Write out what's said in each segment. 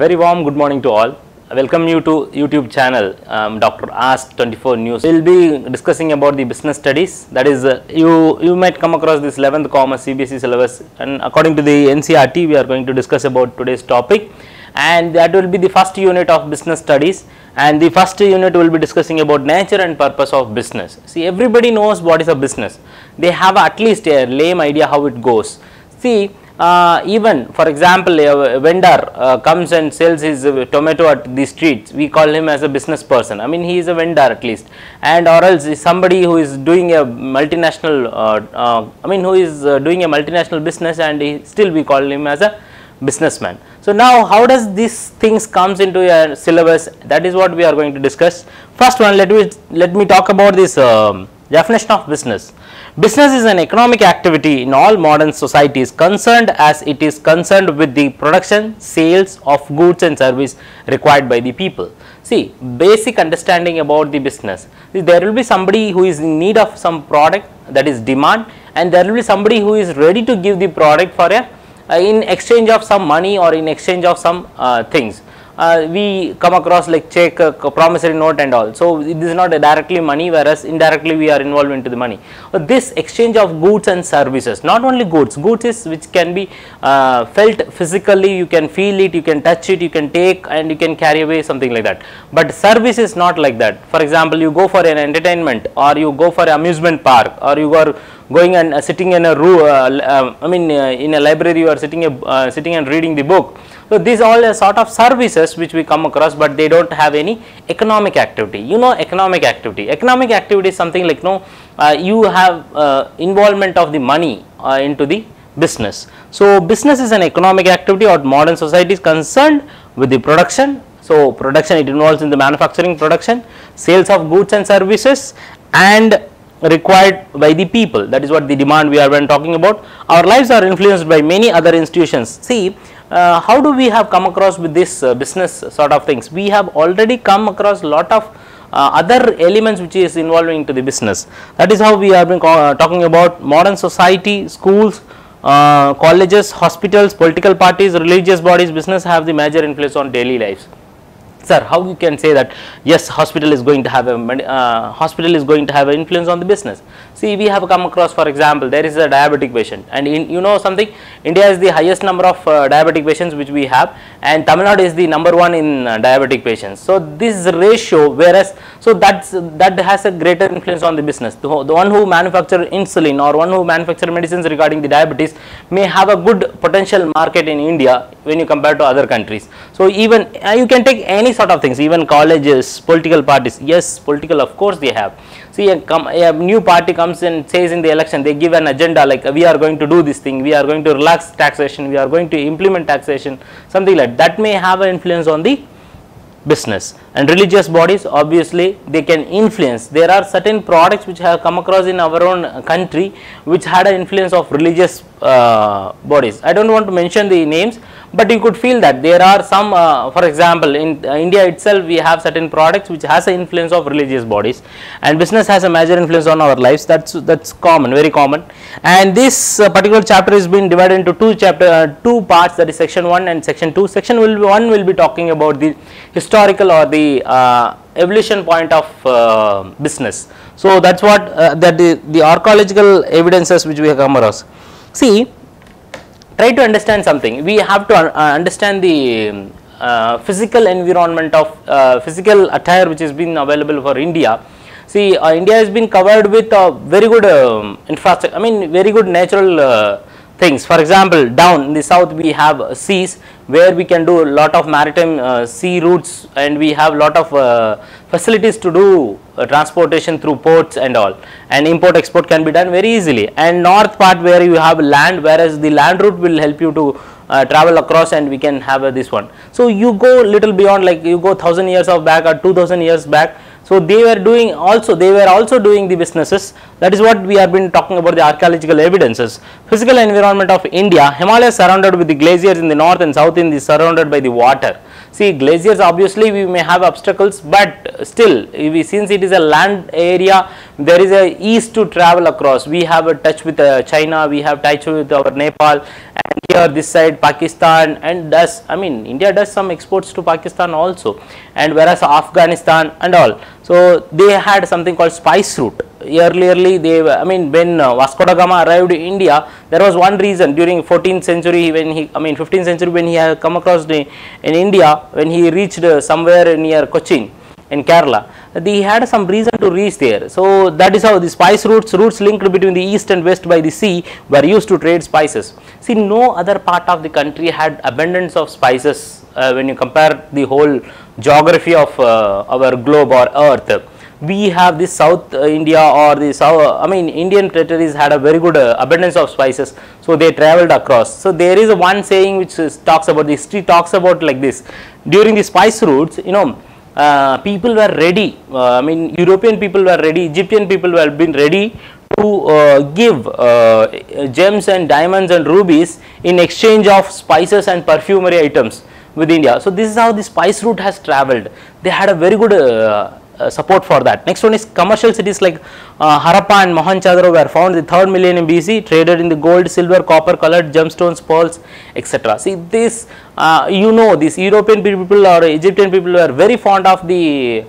Very warm good morning to all. I welcome you to YouTube channel Dr. Ask 24 News. We will be discussing about the business studies. That is, you might come across this 11th commerce CBSE syllabus, and according to the NCERT, we are going to discuss about today's topic, and that will be the first unit of business studies. And the first unit will be discussing about nature and purpose of business. See, everybody knows what is a business. They have at least a lame idea how it goes. See, even for example, a vendor comes and sells his tomato at the streets, we call him as a business person. I mean, he is a vendor at least, and or else somebody who is doing a multinational who is doing a multinational business, and still we call him as a businessman. So now, how does these things comes into a syllabus? That is what we are going to discuss. First one, let me talk about this definition of business. Business is an economic activity in all modern societies concerned as it is concerned with the production, sales of goods and service required by the people. See, basic understanding about the business. There will be somebody who is in need of some product, that is demand, and there will be somebody who is ready to give the product for a in exchange of some money or in exchange of some things. We come across like check, promissory note and all. So, this is not directly money, whereas indirectly we are involved into the money. This exchange of goods and services, not only goods is which can be felt physically, you can feel it, you can touch it, you can take and you can carry away, something like that. But service is not like that. For example, you go for an entertainment, or you go for an amusement park, or you are going and sitting in a room, in a library, you are sitting and reading the book. So, these all a sort of services which we come across, but they do not have any economic activity. You know, economic activity. Economic activity is something like you have involvement of the money into the business. So, business is an economic activity or modern society is concerned with the production. So, production, it involves in the manufacturing production, sales of goods and services, and required by the people. That is what the demand we are when talking about. Our lives are influenced by many other institutions. See, how do we have come across with this business sort of things? We have already come across lot of other elements which is involving into the business. That is how we have been talking about modern society, schools, colleges, hospitals, political parties, religious bodies. Business have the major influence on daily lives. Sir, how you can say that yes, hospital is going to have an influence on the business? See, we have come across, for example, there is a diabetic patient, and you know something, India is the highest number of diabetic patients which we have, and Tamil Nadu is the number one in diabetic patients. So, this ratio, whereas, so that has a greater influence on the business. The one who manufacture insulin or one who manufacture medicines regarding the diabetes may have a good potential market in India when you compare to other countries. So, even you can take any sort of things, even colleges, political parties. Yes, political, of course they have. See, a new party comes and says in the election, they give an agenda like we are going to do this thing, we are going to relax taxation, we are going to implement taxation, something like that may have an influence on the business. And religious bodies, obviously they can influence. There are certain products which have come across in our own country which had an influence of religious bodies. I do not want to mention the names, but you could feel that there are some, for example, in India itself we have certain products which has an influence of religious bodies, and business has a major influence on our lives. That's common, very common. And this particular chapter is being divided into two parts, that is section 1 and section 2. Section 1 will be talking about the historical or the evolution point of business. So, that is what the archaeological evidences which we have come across. See, try to understand something. We have to understand the physical environment of physical attire which has been available for India. See, India has been covered with very good infrastructure, very good natural things. For example, down in the south we have seas where we can do a lot of maritime sea routes, and we have lot of facilities to do transportation through ports and all, and import export can be done very easily. And north part where you have land, whereas the land route will help you to travel across, and we can have this one. So, you go little beyond, like you go 1000 years of back or 2000 years back. So, they were also doing the businesses. That is what we have been talking about, the archaeological evidences. Physical environment of India, Himalayas surrounded with the glaciers in the north and south, in the surrounded by the water. See, glaciers, obviously we may have obstacles, but still since it is a land area, there is a ease to travel across. We have a touch with China, we have touch with our Nepal, and here this side Pakistan, and does, I mean India does some exports to Pakistan also, and whereas Afghanistan and all. So they had something called spice route. Earlierly they, I mean when Vasco da Gama arrived in India, there was one reason during 14th century when he, I mean 15th century when he had come across in India, when he reached somewhere near Cochin in Kerala, they had some reason to reach there. So that is how the spice routes linked between the east and west by the sea were used to trade spices. See, no other part of the country had abundance of spices when you compare the whole geography of our globe or earth. We have this South India or the South, I mean Indian territories had a very good abundance of spices, so they traveled across. So there is one saying which talks about, the history talks about like this: during the spice routes, you know, people were ready, I mean European people were ready, Egyptian people were been ready to give gems and diamonds and rubies in exchange of spices and perfumery items with India. So this is how the spice route has traveled. They had a very good support for that. Next one is commercial cities like Harappa and Mohenjo-daro were found in the 3rd millennium BC, traded in the gold, silver, copper colored gemstones, pearls, etc. See this, you know, these European people or Egyptian people were very fond of the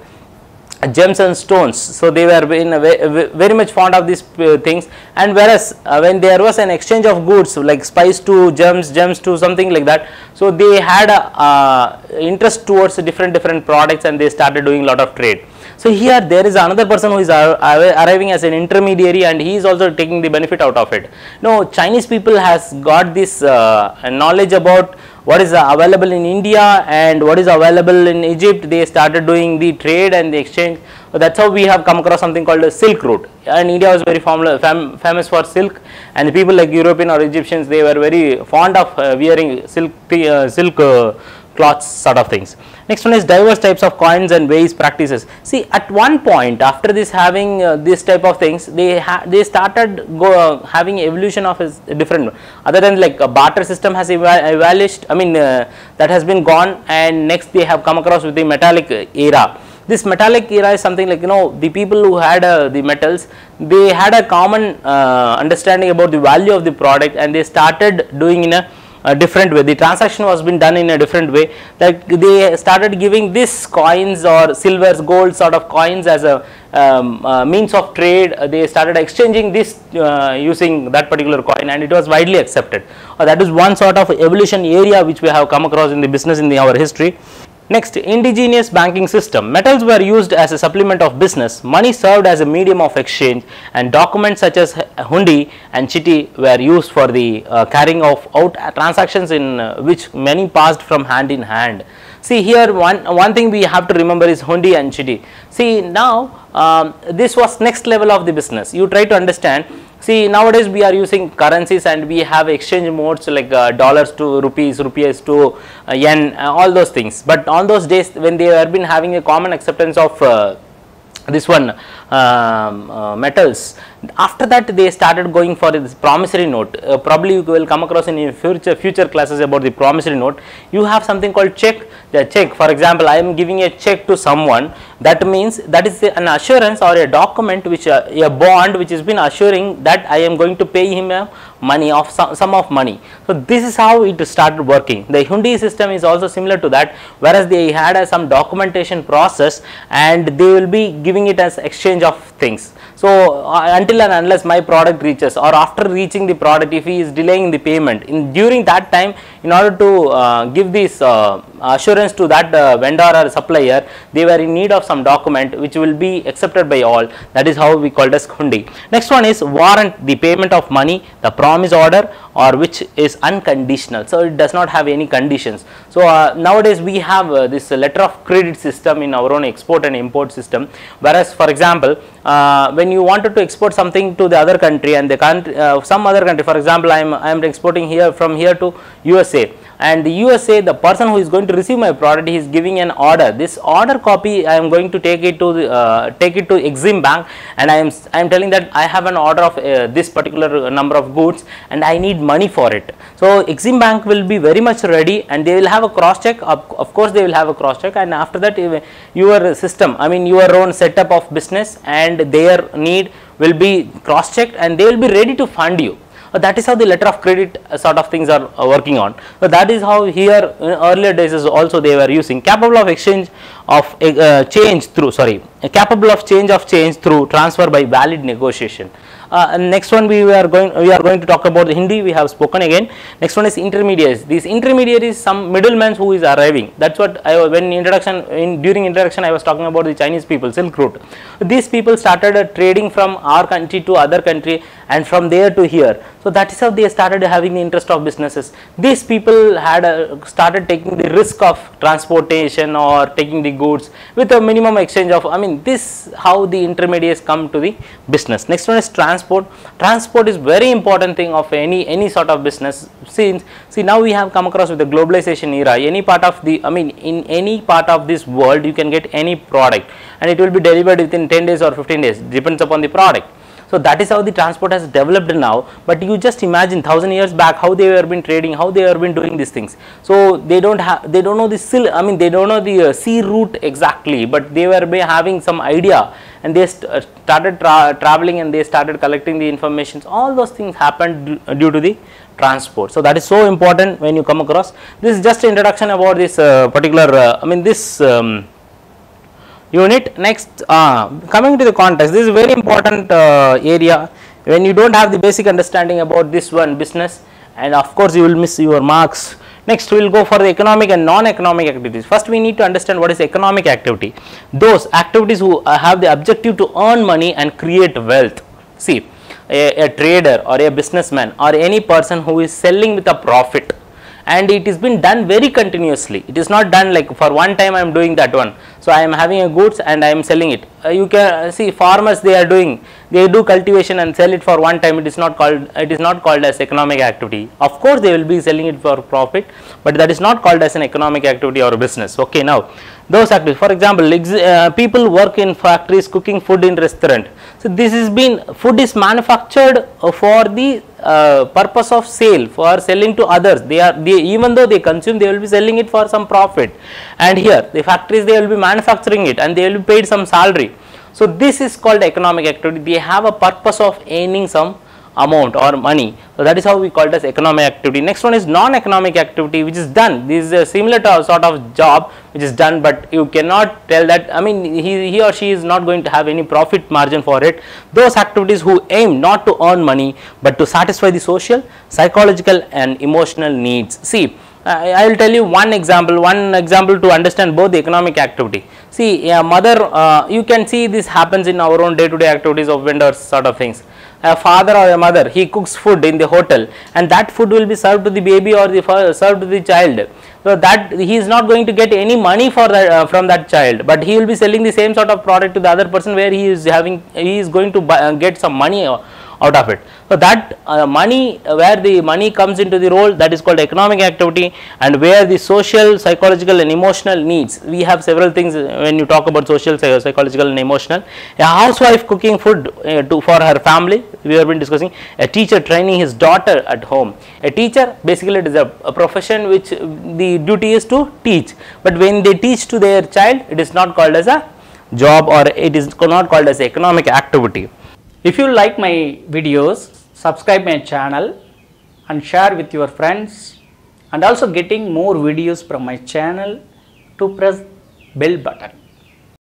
gems and stones, so they were very much fond of these things. And whereas when there was an exchange of goods like spice to gems, gems to something like that, so they had a interest towards different products, and they started doing a lot of trade. So here there is another person who is arriving as an intermediary, and he is also taking the benefit out of it. No, Chinese people has got this knowledge about what is available in India and what is available in Egypt. They started doing the trade and the exchange. So that's how we have come across something called a silk route, and India was very famous for silk, and the people like European or Egyptians, they were very fond of wearing silk cloths sort of things. Next one is diverse types of coins and ways practices. See, at one point after this having this type of things, they started having evolution of a different, other than like a barter system has evaluated, I mean that has been gone, and next they have come across with the metallic era. This metallic era is something like, you know, the people who had the metals, they had a common understanding about the value of the product, and they started doing in a different way. The transaction was been done in a different way, that they started giving this coins or silvers, gold sort of coins as a means of trade. They started exchanging this using that particular coin, and it was widely accepted. That is one sort of evolution area which we have come across in the business in our history. Next, indigenous banking system. Metals were used as a supplement of business, money served as a medium of exchange, and documents such as hundi and chitti were used for the carrying of out transactions in which money passed from hand in hand. See, here one thing we have to remember is hundi and chitti. See, now this was next level of the business. You try to understand. See, nowadays we are using currencies, and we have exchange modes like dollars to rupees, rupees to yen, all those things. But on those days when they have been having a common acceptance of this one metals, after that they started going for this promissory note. Probably you will come across in future classes about the promissory note. You have something called check. The check, for example, I am giving a check to someone, that means that is an assurance or a document which a bond which has been assuring that I am going to pay him a money of sum of money. So this is how it started working. The hundi system is also similar to that, whereas they had some documentation process, and they will be giving it as exchange of things. So until and unless my product reaches, or after reaching the product, if he is delaying the payment, during that time, in order to give this assurance to that vendor or supplier, they were in need of some document which will be accepted by all. That is how we call it as hundi. Next one is warrant, the payment of money, the promise order, or which is unconditional, so it does not have any conditions. So nowadays we have this letter of credit system in our own export and import system, whereas for example when you wanted to export something to the other country, and the country some other country, for example I am exporting here from here to USA, and the USA, the person who is going to receive my product, he is giving an order. This order copy I am going to take it to Exim Bank, and I am telling that I have an order of this particular number of goods, and I need money for it. So Exim Bank will be very much ready, and they will have a cross check. Of course they will have a cross check, and after that your system, I mean your own setup of business and their need will be cross checked, and they will be ready to fund you. That is how the letter of credit sort of things are working on. So that is how here in earlier days is also they were using capable of exchange of capable of change through transfer by valid negotiation. And next one we are going to talk about the Hindi. We have spoken again. Next one is intermediaries. These intermediaries, some middlemen who is arriving. That's what during introduction I was talking about the Chinese people, Silk Route. These people started trading from our country to other country and from there to here. So that is how they started having the interest of businesses. These people had started taking the risk of transportation or taking the goods with a minimum exchange of, this how the intermediaries come to the business. Next one is transport. Transport is very important thing of any sort of business. See now we have come across with the globalization era. In any part of this world you can get any product and it will be delivered within 10 days or 15 days, depends upon the product. So that is how the transport has developed now, but you just imagine 1000 years back how they were been trading, how they were been doing these things. So they don't know the sea route exactly, but they were having some idea and they started traveling and they started collecting the information. All those things happened due to the transport. So that is so important when you come across. This is just an introduction about this particular unit. Next, coming to the context, this is a very important area. When you don't have the basic understanding about this one business, and of course you will miss your marks. Next we will go for the economic and non-economic activities. First we need to understand what is economic activity. Those activities who have the objective to earn money and create wealth. See, a trader or a businessman or any person who is selling with a profit, and it is been done very continuously. It is not done like for one time I am doing that one. So I am having a goods and I am selling it. You can see farmers, they do cultivation and sell it for one time. It is not called as economic activity. Of course they will be selling it for profit, but that is not called as an economic activity or a business. Okay, now those activities, for example, people work in factories cooking food in restaurant. So this is food is manufactured for the purpose of sale, for selling to others. Even though they consume, they will be selling it for some profit. And here the factories, they will be manufacturing it and they will be paid some salary. So this is called economic activity. They have a purpose of earning some amount or money. So that is how we call it as economic activity. Next one is non-economic activity, which is done. This is a similar to sort of job which is done, but you cannot tell that, he or she is not going to have any profit margin for it. Those activities who aim not to earn money but to satisfy the social, psychological and emotional needs. See, I will tell you one example to understand both the economic activity. See, a mother, you can see this happens in our own day-to-day activities of vendors sort of things. A father or a mother, he cooks food in the hotel and that food will be served to the baby or served to the child. So that he is not going to get any money for that from that child, but he will be selling the same sort of product to the other person where he is going to get some money out of it. So that where the money comes into the role, that is called economic activity, and where the social, psychological and emotional needs, we have several things when you talk about social, psychological and emotional. A housewife cooking food for her family, we have been discussing. A teacher training his daughter at home. A teacher, basically it is a profession which the duty is to teach, but when they teach to their child, it is not called as a job or it is not called as economic activity. If you like my videos, subscribe my channel and share with your friends, and also getting more videos from my channel, to press bell button.